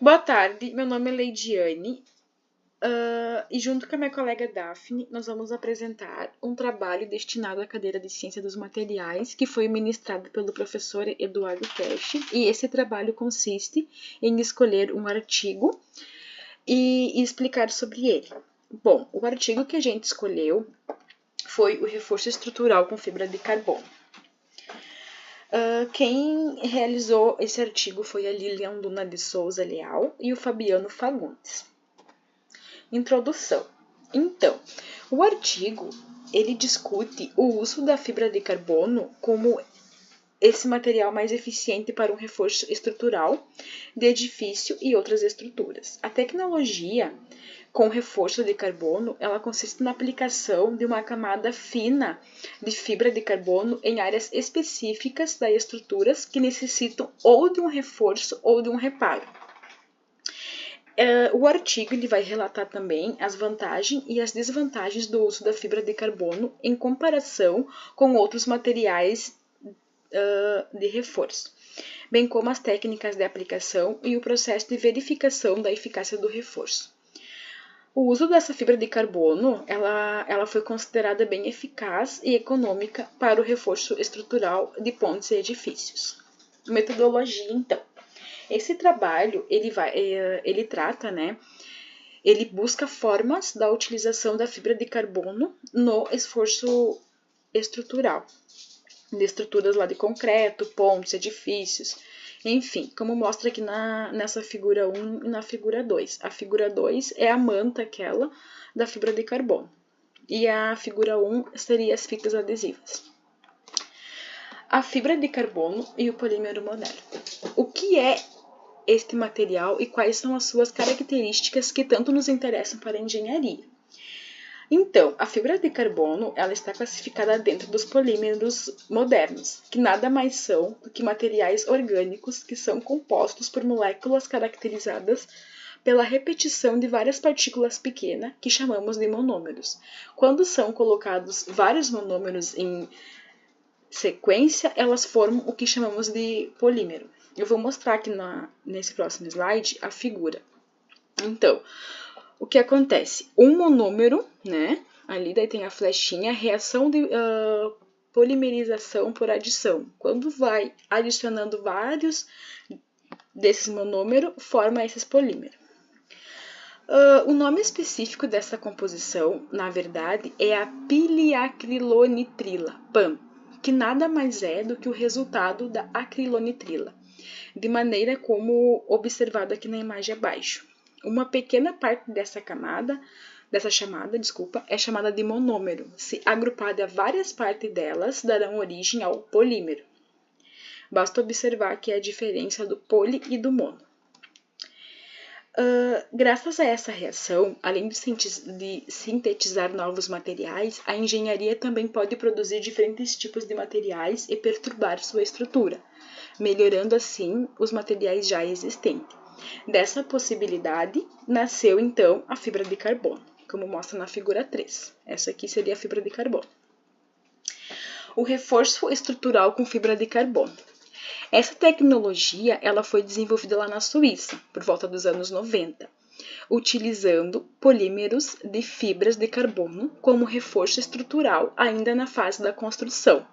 Boa tarde, meu nome é Leidiane e junto com a minha colega Daphne, nós vamos apresentar um trabalho destinado à cadeira de Ciência dos Materiais que foi ministrado pelo professor Eduardo Teste, e esse trabalho consiste em escolher um artigo e explicar sobre ele. Bom, o artigo que a gente escolheu foi o reforço estrutural com fibra de carbono. Quem realizou esse artigo foi a Lilian Luna de Souza Leal e o Fabiano Fagundes. Introdução. Então, o artigo ele discute o uso da fibra de carbono como esse material mais eficiente para um reforço estrutural de edifício e outras estruturas. A tecnologia com reforço de carbono, ela consiste na aplicação de uma camada fina de fibra de carbono em áreas específicas das estruturas que necessitam ou de um reforço ou de um reparo. O artigo ele vai relatar também as vantagens e as desvantagens do uso da fibra de carbono em comparação com outros materiais de reforço, bem como as técnicas de aplicação e o processo de verificação da eficácia do reforço. O uso dessa fibra de carbono, ela foi considerada bem eficaz e econômica para o reforço estrutural de pontes e edifícios. Metodologia, então. Esse trabalho, ele trata, ele busca formas da utilização da fibra de carbono no esforço estrutural, de estruturas lá de concreto, pontes, edifícios, enfim, como mostra aqui nessa figura 1 e na figura 2. A figura 2 é a manta aquela da fibra de carbono. E a figura 1 seria as fitas adesivas. A fibra de carbono e o polímero moderno. O que é este material e quais são as suas características que tanto nos interessam para a engenharia? Então, a fibra de carbono ela está classificada dentro dos polímeros modernos, que nada mais são do que materiais orgânicos que são compostos por moléculas caracterizadas pela repetição de várias partículas pequenas, que chamamos de monômeros. Quando são colocados vários monômeros em sequência, elas formam o que chamamos de polímero. Eu vou mostrar aqui nesse próximo slide a figura. Então, o que acontece? Um monômero, ali daí tem a flechinha, reação de polimerização por adição. Quando vai adicionando vários desses monômeros, forma esses polímeros. O nome específico dessa composição, na verdade, é a piliacrilonitrila, PAM, que nada mais é do que o resultado da acrilonitrila, de maneira como observado aqui na imagem abaixo. Uma pequena parte dessa chamada, é chamada de monômero. Se agrupada várias partes delas, darão origem ao polímero. Basta observar aqui a diferença do poli e do mono. Graças a essa reação, além de sintetizar novos materiais, a engenharia também pode produzir diferentes tipos de materiais e perturbar sua estrutura, melhorando assim os materiais já existentes. Dessa possibilidade, nasceu então a fibra de carbono, como mostra na figura 3. Essa aqui seria a fibra de carbono. O reforço estrutural com fibra de carbono. Essa tecnologia ela foi desenvolvida lá na Suíça, por volta dos anos 90, utilizando polímeros de fibras de carbono como reforço estrutural ainda na fase da construção,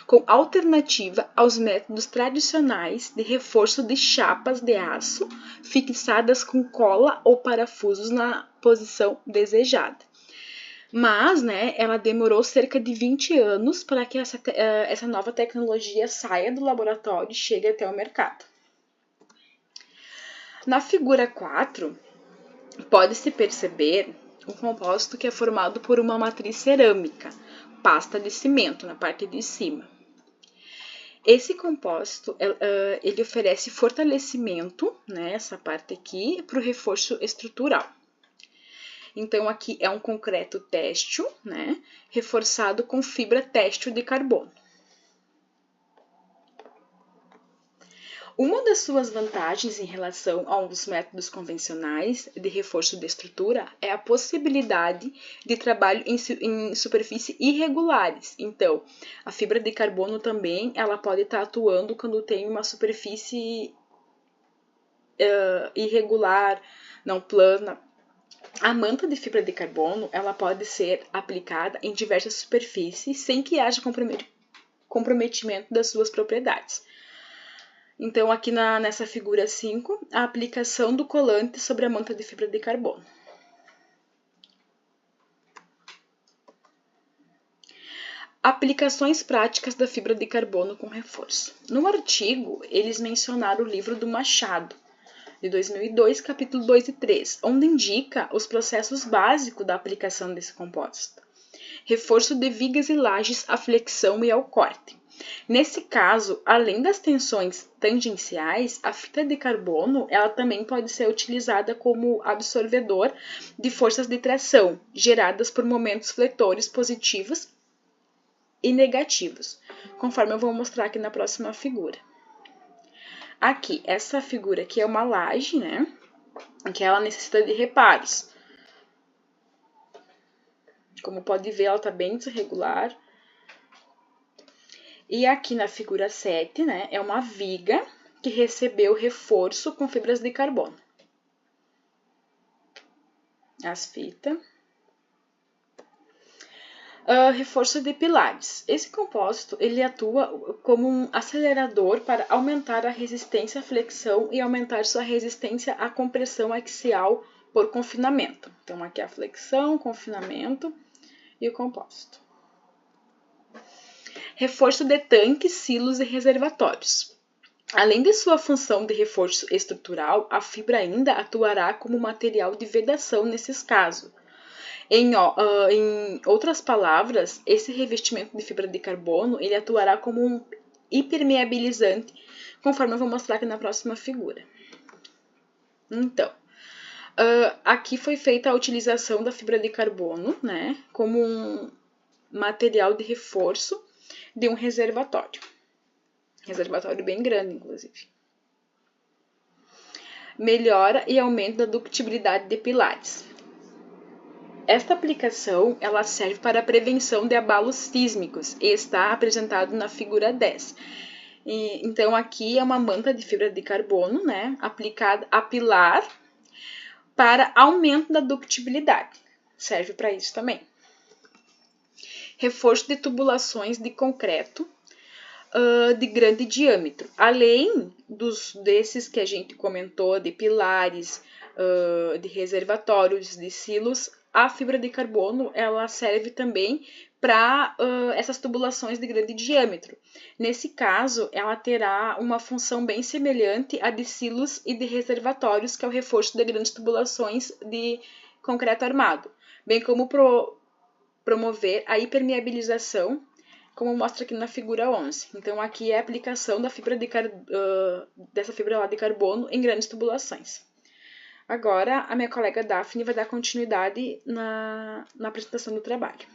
com alternativa aos métodos tradicionais de reforço de chapas de aço fixadas com cola ou parafusos na posição desejada. Mas, ela demorou cerca de 20 anos para que essa nova tecnologia saia do laboratório e chegue até o mercado. Na figura 4, pode-se perceber um composto que é formado por uma matriz cerâmica, pasta de cimento na parte de cima. Esse composto, ele oferece fortalecimento, essa parte aqui, para o reforço estrutural. Então, aqui é um concreto têxtil, reforçado com fibra têxtil de carbono. Uma das suas vantagens em relação aos métodos convencionais de reforço de estrutura é a possibilidade de trabalho em superfícies irregulares. Então, a fibra de carbono também ela pode estar atuando quando tem uma superfície irregular, não plana. A manta de fibra de carbono, ela pode ser aplicada em diversas superfícies sem que haja comprometimento das suas propriedades. Então, aqui nessa figura 5, a aplicação do colante sobre a manta de fibra de carbono. Aplicações práticas da fibra de carbono com reforço. No artigo, eles mencionaram o livro do Machado, de 2002, capítulo 2 e 3, onde indica os processos básicos da aplicação desse composto. Reforço de vigas e lajes à flexão e ao corte. Nesse caso, além das tensões tangenciais, a fibra de carbono ela também pode ser utilizada como absorvedor de forças de tração geradas por momentos fletores positivos e negativos, conforme eu vou mostrar aqui na próxima figura. Aqui, essa figura aqui é uma laje, né? Que ela necessita de reparos. Como pode ver, ela está bem desregular. E aqui na figura 7, né? É uma viga que recebeu reforço com fibras de carbono. As fitas. Reforço de pilares. Esse composto ele atua como um acelerador para aumentar a resistência à flexão e aumentar sua resistência à compressão axial por confinamento. Então, aqui a flexão, confinamento e o composto. Reforço de tanques, silos e reservatórios. Além de sua função de reforço estrutural, a fibra ainda atuará como material de vedação nesses casos. Em outras palavras, esse revestimento de fibra de carbono ele atuará como um impermeabilizante, conforme eu vou mostrar aqui na próxima figura. Então, aqui foi feita a utilização da fibra de carbono, né, como um material de reforço de um reservatório. Reservatório bem grande, inclusive. Melhora e aumento da ductibilidade de pilares. Esta aplicação ela serve para a prevenção de abalos sísmicos e está apresentado na figura 10. Então, aqui é uma manta de fibra de carbono, né, aplicada a pilar para aumento da ductibilidade. Serve para isso também. Reforço de tubulações de concreto de grande diâmetro. Além desses que a gente comentou, de pilares, de reservatórios, de silos, a fibra de carbono ela serve também para essas tubulações de grande diâmetro. Nesse caso, ela terá uma função bem semelhante à de silos e de reservatórios, que é o reforço de grandes tubulações de concreto armado, bem como promover a impermeabilização, como mostra aqui na figura 11. Então, aqui é a aplicação da fibra dessa fibra lá de carbono em grandes tubulações. Agora, a minha colega Daphne vai dar continuidade na apresentação do trabalho.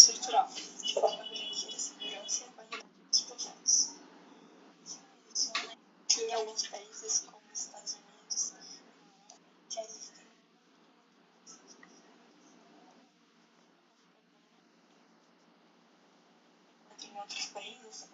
estrutural, tipo a urgência, segurança e a qualidade dos projetos. Em alguns países, como os Estados Unidos, já existem em outros países,